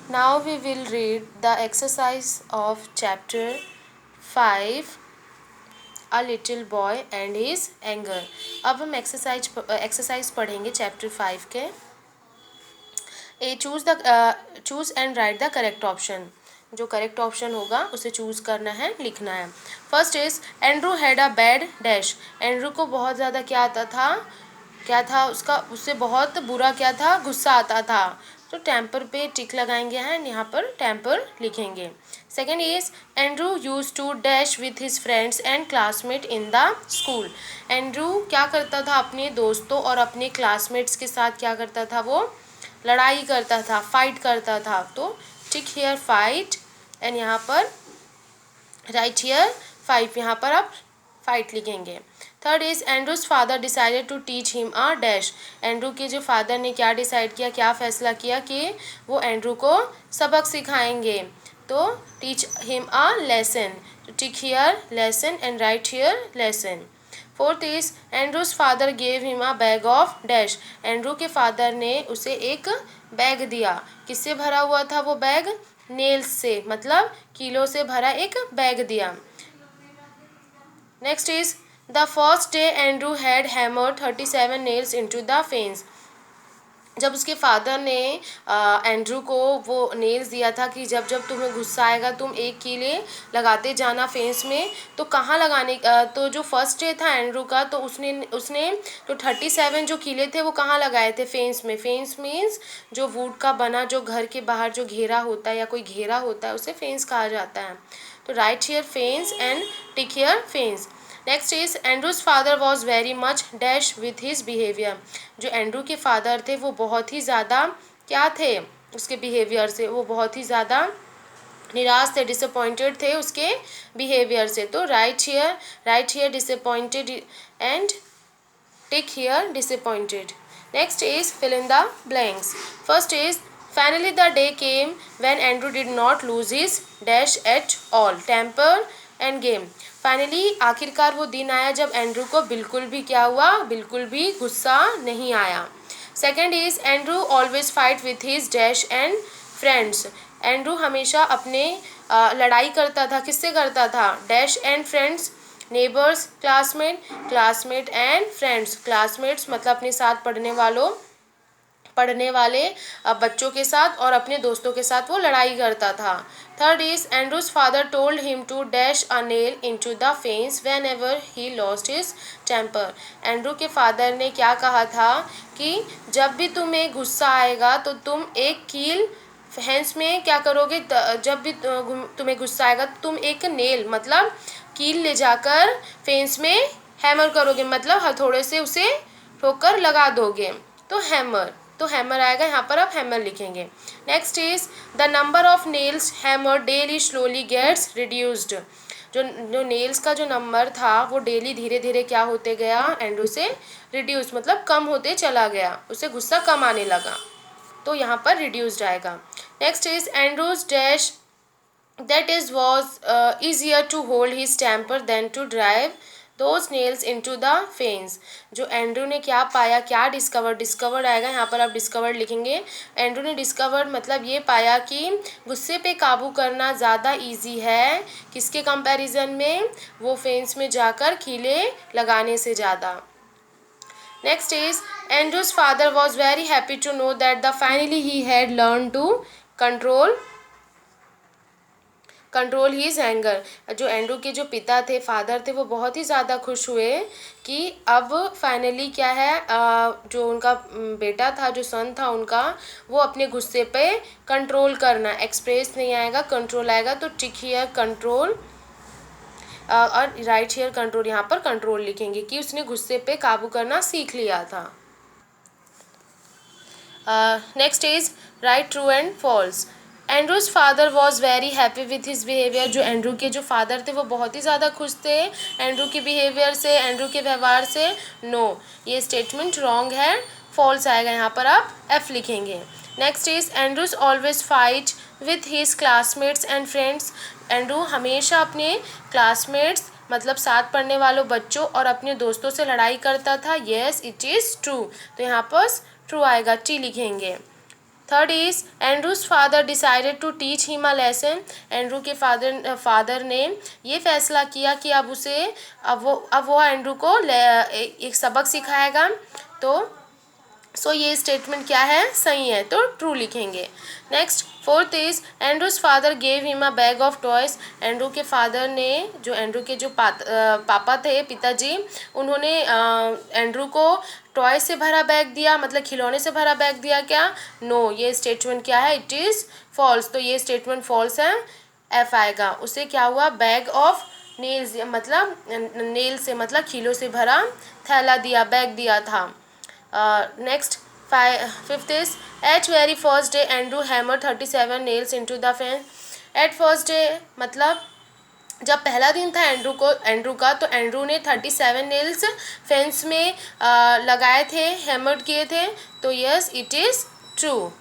Now we will read the exercise of chapter 5, A little boy and his anger. अब हम exercise पढ़ेंगे chapter 5 के। Choose and right the correct option. जो correct option होगा उसे choose करना है, लिखना है। First is Andrew had a bad dash. Andrew को बहुत ज़्यादा क्या था उसका, उससे बहुत बुरा क्या था, गुस्सा आता था। तो टेम्पर पे टिक लगाएंगे हैं, यहाँ पर टेम्पर लिखेंगे। Second is Andrew use to dash with his friends and classmate in the school. Andrew क्या करता था, अपने दोस्तों और अपने क्लासमेट्स के साथ क्या करता था, वो लड़ाई करता था, फाइट करता था। तो टिक हियर फाइट एंड यहाँ पर राइट हियर 5, यहाँ पर आप फाइट लिखेंगे। Third is Andrew's father decided to teach him a dash. Andrew के जो फादर ने क्या डिसाइड किया, क्या फैसला किया कि वो एंड्रू को सबक सिखाएंगे। तो teach him a lesson. Tick here lesson and right here lesson. Fourth is Andrew's father gave him a bag of dash. Andrew के फादर ने उसे एक बैग दिया। किससे भरा हुआ था वो बैग? नेल्स से, मतलब कीलों से भरा एक बैग दिया। Next is the first day Andrew had hammer 37 nails into the fence. जब उसके फादर ने एंड्रू को वो नेल्स दिया था कि जब जब तुम्हें गुस्सा आएगा तुम एक कीले लगाते जाना फेंस में। तो कहाँ लगाने, तो जो फर्स्ट डे था एंड्रू का, तो उसने जो 37 जो कीले थे वो कहाँ लगाए थे? फेंस में। फेंस मीन्स जो वुड का बना, जो घर के बाहर जो घेरा होता है या कोई घेरा होता है, उसे फेंस कहा जाता है। तो right here fence and tick here fence. Next is Andrew's father was very much dash with his behaviour. जो एंड्रू के फादर थे वो बहुत ही ज़्यादा क्या थे, उसके बिहेवियर से वो बहुत ही ज़्यादा निराश थे, डिसअपॉइंटेड थे उसके बिहेवियर से। तो right here disappointed and tick here disappointed. Next is fill in the blanks. First is finally the day came when Andrew did not lose his dash at all, temper and game. Finally आखिरकार वो दिन आया जब Andrew को बिल्कुल भी क्या हुआ, बिल्कुल भी गुस्सा नहीं आया। Second is Andrew always fight with his dash and friends. Andrew हमेशा अपने लड़ाई करता था, किससे करता था? Dash and friends, neighbours, classmate and friends. Classmates मतलब अपने साथ पढ़ने वाले बच्चों के साथ, और अपने दोस्तों के साथ वो लड़ाई करता था। Third is Andrew's father told him to dash a nail into the fence whenever he lost his temper. Andrew के फादर ने क्या कहा था कि जब भी तुम्हें गुस्सा आएगा तो तुम एक कील फेंस में क्या करोगे, जब भी तुम्हें गुस्सा आएगा तो तुम एक नेल मतलब कील ले जाकर फेंस में हैमर करोगे, मतलब हथौड़े से उसे ठोकर लगा दोगे। तो हैमर आएगा, यहाँ पर आप हैमर लिखेंगे। Next is the number of nails hammer daily slowly gets reduced. जो नेल्स का जो नंबर था वो डेली धीरे धीरे क्या होते गया, एंड्रू से रिड्यूस मतलब कम होते चला गया, उसे गुस्सा कम आने लगा। तो यहाँ पर रिड्यूस्ड आएगा। Next is Andrews dash that is was easier to hold his temper than to drive those nails into the fence। जो एंड्रू ने क्या पाया, क्या डिस्कवर्ड आएगा, यहाँ पर आप डिस्कवर्ड लिखेंगे। एंड्रू ने डिस्कवर्ड मतलब ये पाया कि गुस्से पे काबू करना ज़्यादा इजी है, किसके कंपैरिजन में? वो फेंस में जाकर कीले लगाने से ज़्यादा। Next is Andrew's father was very happy to know that the finally he had learn to control his anger. जो एंड्रू के जो पिता थे, फादर थे, वो बहुत ही ज़्यादा खुश हुए कि अब फाइनली क्या है, जो उनका बेटा था, जो सन था उनका, वो अपने गुस्से पे कंट्रोल करना, एक्सप्रेस नहीं आएगा, कंट्रोल आएगा। तो टिक हियर कंट्रोल और राइट हियर कंट्रोल, यहाँ पर कंट्रोल लिखेंगे कि उसने गुस्से पे काबू करना सीख लिया था। Next is write true and false. Andrew's father was very happy with his behaviour. जो एंड्रू के जो फादर थे वो बहुत ही ज़्यादा खुश थे एंड्रू के बिहेवियर से, एंड्रू के व्यवहार से। नो, ये स्टेटमेंट रॉन्ग है, फॉल्स आएगा, यहाँ पर आप एफ लिखेंगे। Next is Andrews always fight with his classmates and friends. Andrew हमेशा अपने क्लासमेट्स मतलब साथ पढ़ने वालों बच्चों और अपने दोस्तों से लड़ाई करता था। येस इट इज़ ट्रू, तो यहाँ पर ट्रू आएगा, टी लिखेंगे। Third is Andrew's father decided to teach him a lesson. Andrew के फादर ने ये फैसला किया कि अब वो एंड्रू को एक सबक सिखाएगा। तो ये स्टेटमेंट क्या है, सही है, तो ट्रू लिखेंगे। Next fourth is Andrew's father gave him a bag of toys. Andrew के फादर ने, जो एंड्रू के जो पापा थे, पिताजी, उन्होंने एंड्रू को टॉय से भरा बैग दिया, मतलब खिलौने से भरा बैग दिया क्या? नो, ये स्टेटमेंट क्या है? It is false. तो ये स्टेटमेंट फॉल्स है, एफ आएगा। उसे क्या हुआ? बैग ऑफ नेल्स, मतलब नेल से मतलब खीलों से भरा थैला दिया, बैग दिया था। Next fifth is at very first day Andrew hammer 37 nails into the fence. At first day मतलब जब पहला दिन था एंड्रू का, तो एंड्रू ने 37 नेल्स फेंस में लगाए थे, हैमर्ड किए थे। तो यस, इट इज़ ट्रू।